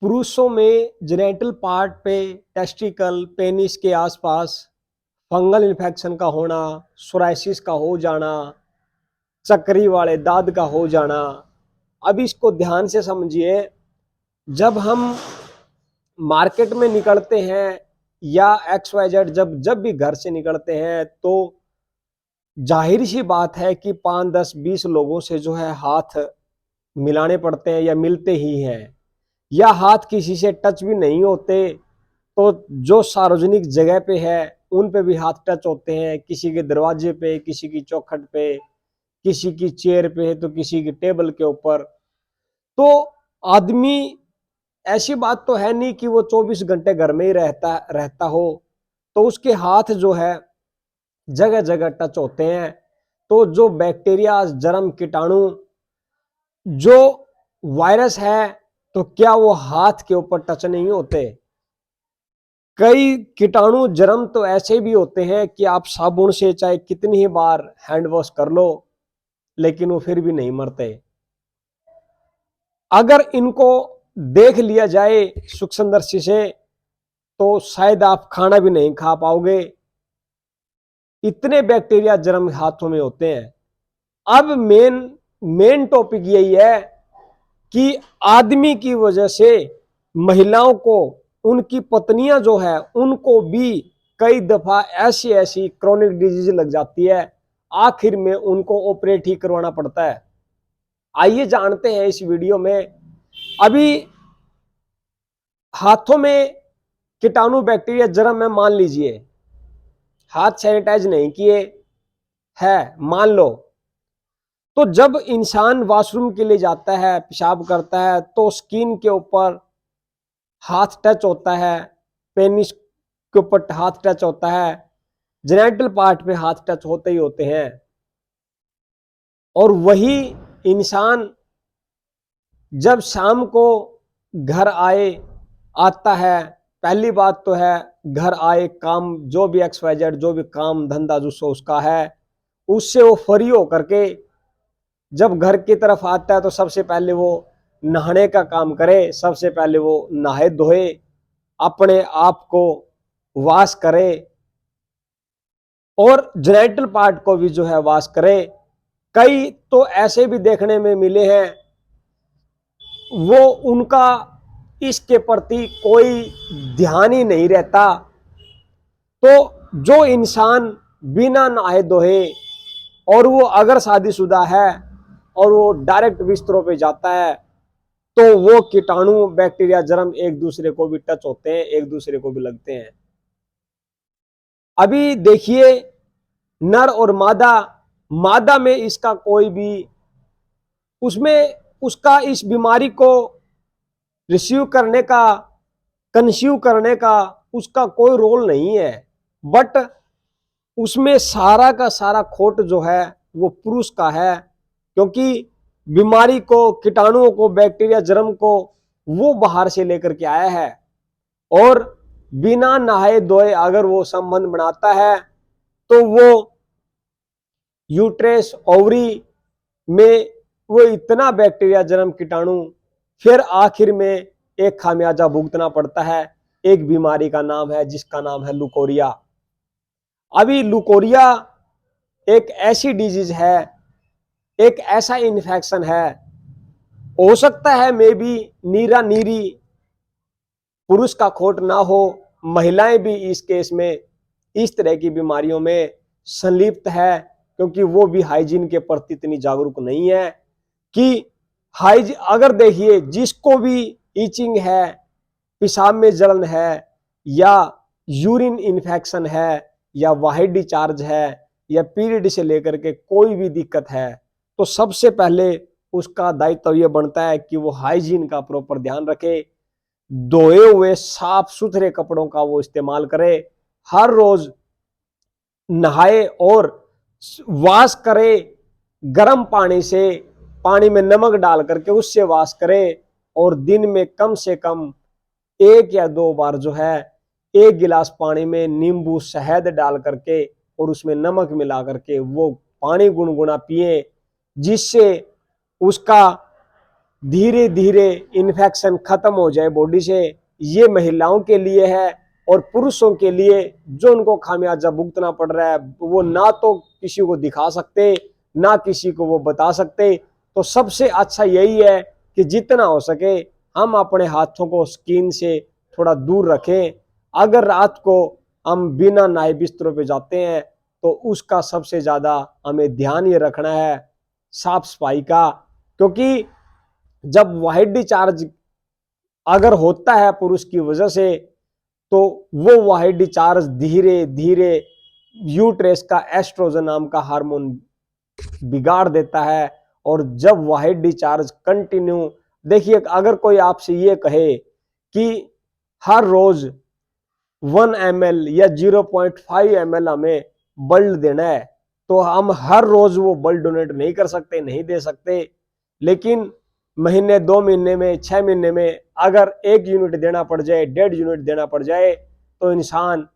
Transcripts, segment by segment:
पुरुषों में genital part पे टेस्टिकल पेनिस के आसपास फंगल इन्फेक्शन का होना, सोराइसिस का हो जाना, चक्री वाले दाद का हो जाना। अब इसको ध्यान से समझिए। जब हम मार्केट में निकलते हैं या XYZ जब जब भी घर से निकलते हैं तो जाहिर सी बात है कि 5, 10, 20 लोगों से जो है हाथ मिलाने पड़ते हैं या मिलते ही हैं, या हाथ किसी से टच भी नहीं होते तो जो सार्वजनिक जगह पे है उन पे भी हाथ टच होते हैं, किसी के दरवाजे पे, किसी की चौखट पे, किसी की चेयर पे, तो किसी की टेबल के ऊपर। तो आदमी, ऐसी बात तो है नहीं कि वो 24 घंटे घर में ही रहता हो, तो उसके हाथ जो है जगह जगह टच होते हैं। तो जो बैक्टीरिया, जर्म, कीटाणु, जो वायरस है, तो क्या वो हाथ के ऊपर टच नहीं होते? कई कीटाणु, जर्म तो ऐसे भी होते हैं कि आप साबुन से चाहे कितनी ही बार हैंड वॉश कर लो लेकिन वो फिर भी नहीं मरते। अगर इनको देख लिया जाए सूक्ष्म दर्शी से तो शायद आप खाना भी नहीं खा पाओगे, इतने बैक्टीरिया, जर्म हाथों में होते हैं। अब मेन टॉपिक यही है कि आदमी की वजह से महिलाओं को, उनकी पत्नियां जो है उनको भी कई दफा ऐसी ऐसी क्रोनिक डिजीज लग जाती है, आखिर में उनको ऑपरेट ही करवाना पड़ता है। आइए जानते हैं इस वीडियो में। अभी हाथों में कीटाणु, बैक्टीरिया, जर्म है, मान लीजिए हाथ सैनिटाइज नहीं किए है, मान लो, तो जब इंसान वॉशरूम के लिए जाता है, पेशाब करता है, तो स्किन के ऊपर हाथ टच होता है, पेनिस के ऊपर हाथ टच होता है, जेनिटल पार्ट पे हाथ टच होते ही होते हैं। और वही इंसान जब शाम को घर आता है, पहली बात तो है घर आए, काम जो भी XYZ जो भी काम धंधा जो उसका है, उससे वो फ्री हो करके जब घर की तरफ आता है तो सबसे पहले वो नहाने का काम करे, सबसे पहले वो नहाए धोए, अपने आप को वॉश करे और जेनिटल पार्ट को भी जो है वॉश करे। कई तो ऐसे भी देखने में मिले हैं, वो उनका इसके प्रति कोई ध्यान ही नहीं रहता। तो जो इंसान बिना नहाए धोए, और वो अगर शादीशुदा है और वो डायरेक्ट बिस्तरों पे जाता है, तो वो कीटाणु, बैक्टीरिया, जर्म एक दूसरे को भी टच होते हैं, एक दूसरे को भी लगते हैं। अभी देखिए, नर और मादा में इसका कोई भी, उसमें उसका इस बीमारी को रिसीव करने का, कंसीव करने का उसका कोई रोल नहीं है, बट उसमें सारा का सारा खोट जो है वो पुरुष का है, क्योंकि बीमारी को, कीटाणुओं को, बैक्टीरिया, जर्म को वो बाहर से लेकर के आया है। और बिना नहाए धोए अगर वो संबंध बनाता है तो वो यूट्रेस, ओवरी में वो इतना बैक्टीरिया, जर्म, कीटाणु, फिर आखिर में एक खामियाजा भुगतना पड़ता है। एक बीमारी का नाम है जिसका नाम है लुकोरिया। अभी लुकोरिया एक ऐसी डिजीज है, एक ऐसा इन्फेक्शन है, हो सकता है मे बी नीरा नीरी पुरुष का खोट ना हो, महिलाएं भी इस केस में इस तरह की बीमारियों में संलिप्त है, क्योंकि वो भी हाइजीन के प्रति इतनी जागरूक नहीं है कि अगर देखिए जिसको भी ईचिंग है, पेशाब में जलन है, या यूरिन इन्फेक्शन है, या वाहिड डिचार्ज है, या पीरियड से लेकर के कोई भी दिक्कत है, तो सबसे पहले उसका दायित्व यह बनता है कि वो हाइजीन का प्रॉपर ध्यान रखे, धोए हुए साफ सुथरे कपड़ों का वो इस्तेमाल करे, हर रोज नहाए और वॉश करे, गर्म पानी से, पानी में नमक डाल करके उससे वॉश करे, और दिन में कम से कम 1 या 2 बार जो है 1 गिलास पानी में नींबू, शहद डाल करके और उसमें नमक मिला करके वो पानी गुनगुना पिए, जिससे उसका धीरे धीरे इन्फेक्शन खत्म हो जाए बॉडी से, ये महिलाओं के लिए है। और पुरुषों के लिए जो उनको खामियाजा भुगतना पड़ रहा है, वो ना तो किसी को दिखा सकते, ना किसी को वो बता सकते। तो सबसे अच्छा यही है कि जितना हो सके हम अपने हाथों को स्किन से थोड़ा दूर रखें। अगर रात को हम बिना नहाए बिस्तरों पे जाते हैं तो उसका सबसे ज्यादा हमें ध्यान ये रखना है साफ सफाई का, क्योंकि जब वाइट डिस्चार्ज अगर होता है पुरुष की वजह से, तो वो वाइट डिस्चार्ज धीरे धीरे यूट्रेस का एस्ट्रोजन नाम का हार्मोन बिगाड़ देता है। और जब वाइट डिस्चार्ज कंटिन्यू, देखिए अगर कोई आपसे ये कहे कि हर रोज 1 ml या 0.5 ml हमें ब्लड देना है, तो हम हर रोज वो ब्लड डोनेट नहीं कर सकते, नहीं दे सकते। लेकिन महीने 2 महीने में 6 महीने में अगर 1 यूनिट देना पड़ जाए, 1.5 यूनिट देना पड़ जाए तो इंसान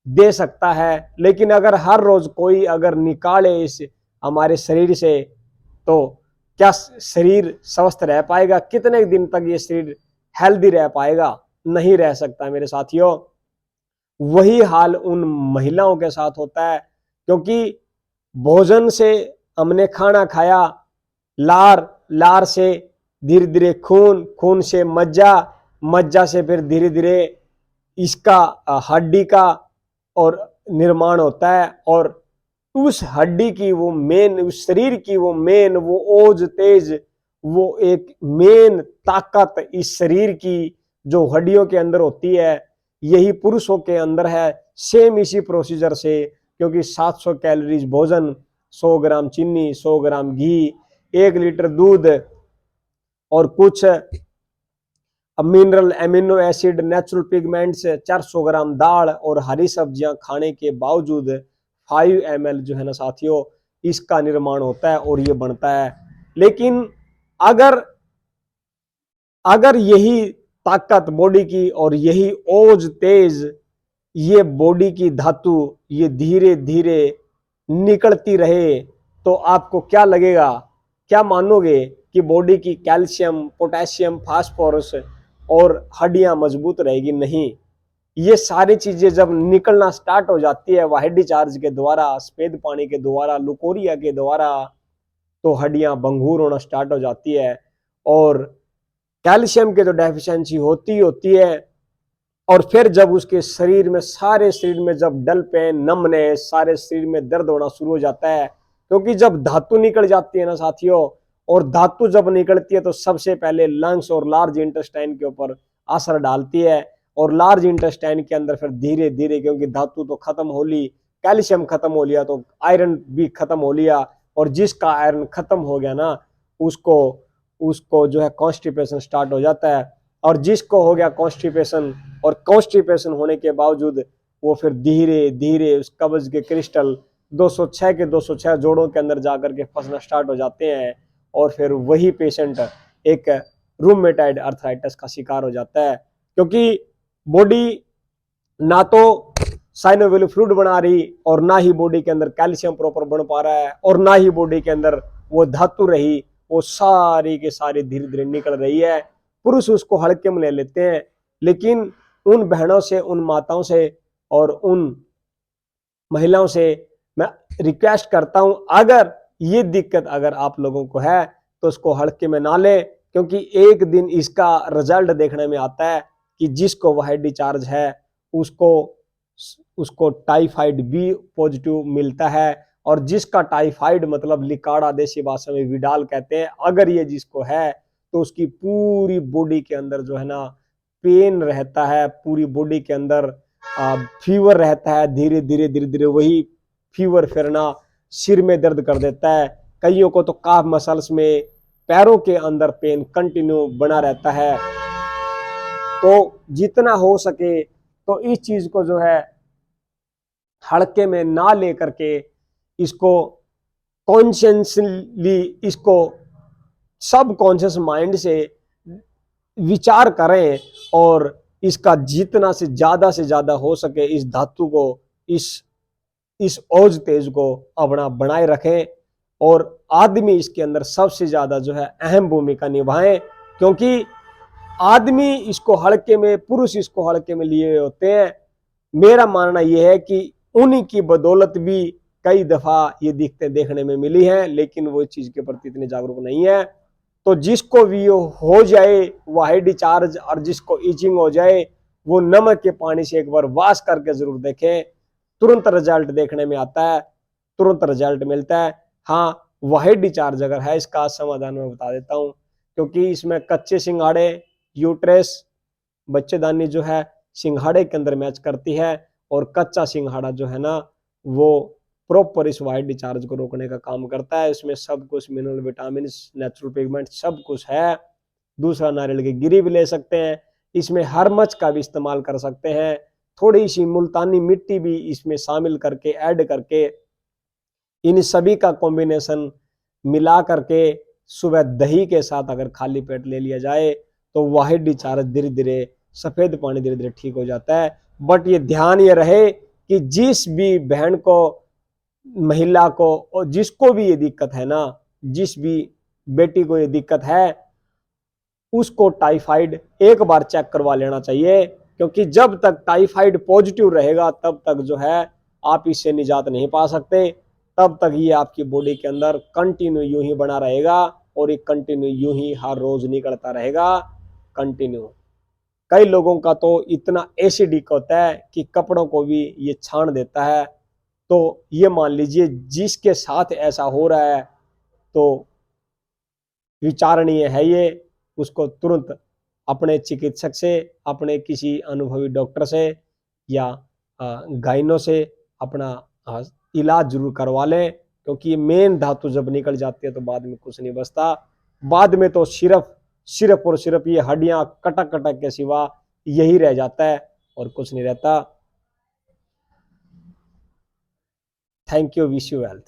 दे सकता है। लेकिन अगर हर रोज कोई अगर निकाले इस हमारे शरीर से, तो क्या शरीर स्वस्थ रह पाएगा? कितने दिन तक ये शरीर हेल्दी रह पाएगा? नहीं रह सकता मेरे साथियों। वही हाल उन महिलाओं के साथ होता है, क्योंकि भोजन से हमने खाना खाया, लार, लार से धीरे धीरे खून, खून से मज्जा, मज्जा से फिर धीरे धीरे इसका हड्डी का और निर्माण होता है। और उस हड्डी की वो मेन, उस शरीर की वो मेन, वो ओज तेज, वो एक मेन ताकत इस शरीर की जो हड्डियों के अंदर होती है, यही पुरुषों के अंदर है। सेम इसी प्रोसीजर से, क्योंकि 700 कैलोरीज भोजन, 100 ग्राम चीनी, 100 ग्राम घी, 1 लीटर दूध और कुछ mineral, amino acid, natural pigments, 400 ग्राम दाल और हरी सब्जियां खाने के बावजूद 5 ml जो है ना साथियों, इसका निर्माण होता है और ये बनता है। लेकिन अगर अगर यही ताकत बॉडी की और यही ओज तेज, ये बॉडी की धातु ये धीरे धीरे निकलती रहे, तो आपको क्या लगेगा, क्या मानोगे कि बॉडी की कैल्शियम, पोटेशियम, फास्फोरस और हड्डियां मजबूत रहेगी? नहीं। ये सारी चीजें जब निकलना स्टार्ट हो जाती है वाइट डिस्चार्ज के द्वारा, सफेद पानी के द्वारा, लुकोरिया के द्वारा, तो हड्डियां भंगूर होना स्टार्ट हो जाती है। और कैल्शियम की जो डेफिशिएंसी होती है, और फिर जब उसके शरीर में, सारे शरीर में जब डल पेन, नमनेस, सारे शरीर में दर्द होना शुरू हो जाता है, क्योंकि जब धातु निकल जाती है ना साथियों, और धातु जब निकलती है तो सबसे पहले लंग्स और लार्ज इंटेस्टाइन के ऊपर असर डालती है। और लार्ज इंटेस्टाइन के अंदर फिर धीरे धीरे, क्योंकि धातु तो खत्म हो ली, कैल्शियम खत्म हो लिया, तो आयरन भी खत्म हो लिया। और जिसका आयरन खत्म हो गया ना, उसको उसको जो है कॉन्स्टिपेशन स्टार्ट हो जाता है। और जिसको हो गया कॉन्स्टिपेशन, और कॉन्स्टिपेशन होने के बावजूद वो फिर धीरे धीरे उस कब्ज के क्रिस्टल 206 के 206 जोड़ों के अंदर जाकर के फंसना स्टार्ट हो जाते हैं। और फिर वही पेशेंट एक रूमेटाइड अर्थराइटिस का शिकार हो जाता है, क्योंकि बॉडी ना तो साइनोवियल फ्लूइड बना रही, और ना ही बॉडी के अंदर कैल्शियम प्रॉपर बन पा रहा है, और ना ही बॉडी के अंदर वो धातु रही, वो सारी के सारी धीरे धीरे निकल रही है। पुरुष उसको हल्के में ले लेते हैं। लेकिन उन बहनों से, उन माताओं से और उन महिलाओं से मैं रिक्वेस्ट करता हूं, अगर ये दिक्कत अगर आप लोगों को है तो उसको हल्के में ना ले, क्योंकि एक दिन इसका रिजल्ट देखने में आता है कि जिसको वाइट डिस्चार्ज है उसको उसको टाइफाइड बी पॉजिटिव मिलता है। और जिसका टाइफाइड मतलब लिकाड़ा देसी भाषा में विडाल कहते हैं, अगर ये जिसको है तो उसकी पूरी बॉडी के अंदर जो है ना पेन रहता है, पूरी बॉडी के अंदर फीवर रहता है, धीरे धीरे धीरे धीरे वही फीवर फिरना सिर में दर्द कर देता है। कईयों को तो काफ मसल्स में, पैरों के अंदर पेन कंटिन्यू बना रहता है। तो जितना हो सके तो इस चीज को जो है हल्के में ना लेकर के, इसको कॉन्शियसली, इसको सब कॉन्शियस माइंड से विचार करें, और इसका जितना से ज्यादा हो सके इस धातु को, इस ओज तेज को अपना बनाए रखें। और आदमी इसके अंदर सबसे ज्यादा जो है अहम भूमिका निभाएं, क्योंकि आदमी इसको हल्के में, पुरुष इसको हल्के में लिए होते हैं। मेरा मानना यह है कि उन्हीं की बदौलत भी कई दफा ये दिक्कतें देखने में मिली हैं, लेकिन वो इस चीज के प्रति इतने जागरूक नहीं है। तो जिसको भी हो जाए वाइड डिस्चार्ज और जिसको इचिंग हो जाए, वो नमक के पानी से एक बार वॉश करके जरूर देखें, तुरंत रिजल्ट देखने में आता है, तुरंत रिजल्ट मिलता है। हाँ, वाइड डिस्चार्ज अगर है, इसका समाधान मैं बता देता हूँ, क्योंकि इसमें कच्चे सिंघाड़े, यूट्रस, बच्चेदानी जो है सिंघाड़े के अंदर मैच करती है, और कच्चा सिंघाड़ा जो है ना वो प्रॉपर इस वाइड डिस्चार्ज को रोकने का काम करता है। इसमें सब कुछ मिनरल, विटामिन, नेचुरल पिगमेंट सब कुछ है। दूसरा, नारियल की गिरी भी ले सकते हैं, इसमें हर मच का भी इस्तेमाल कर सकते हैं, थोड़ी सी मुल्तानी मिट्टी भी इसमें शामिल करके, ऐड करके, इन सभी का कॉम्बिनेशन मिला करके सुबह दही के साथ अगर खाली पेट ले लिया जाए तो वाइड डिस्चार्ज धीरे धीरे, सफेद पानी धीरे धीरे ठीक हो जाता है। बट ये ध्यान ये रहे कि जिस भी बहन को, महिला को, और जिसको भी ये दिक्कत है ना, जिस भी बेटी को ये दिक्कत है, उसको टाइफाइड एक बार चेक करवा लेना चाहिए, क्योंकि जब तक टाइफाइड पॉजिटिव रहेगा तब तक जो है आप इससे निजात नहीं पा सकते। तब तक ये आपकी बॉडी के अंदर कंटिन्यू यूं ही बना रहेगा, और ये कंटिन्यू यूं ही हर रोज निकलता रहेगा कंटिन्यू। कई लोगों का तो इतना एसिडिक होता है कि कपड़ों को भी ये छान देता है। तो ये मान लीजिए जिसके साथ ऐसा हो रहा है तो विचारणीय है ये, उसको तुरंत अपने चिकित्सक से, अपने किसी अनुभवी डॉक्टर से या गाइनो से अपना इलाज जरूर करवा लें, क्योंकि मेन धातु जब निकल जाती है तो बाद में कुछ नहीं बचता। बाद में तो सिर्फ और सिर्फ ये हड्डियां कटक कटक के सिवा यही रह जाता है और कुछ नहीं रहता। Thank you, wish you health.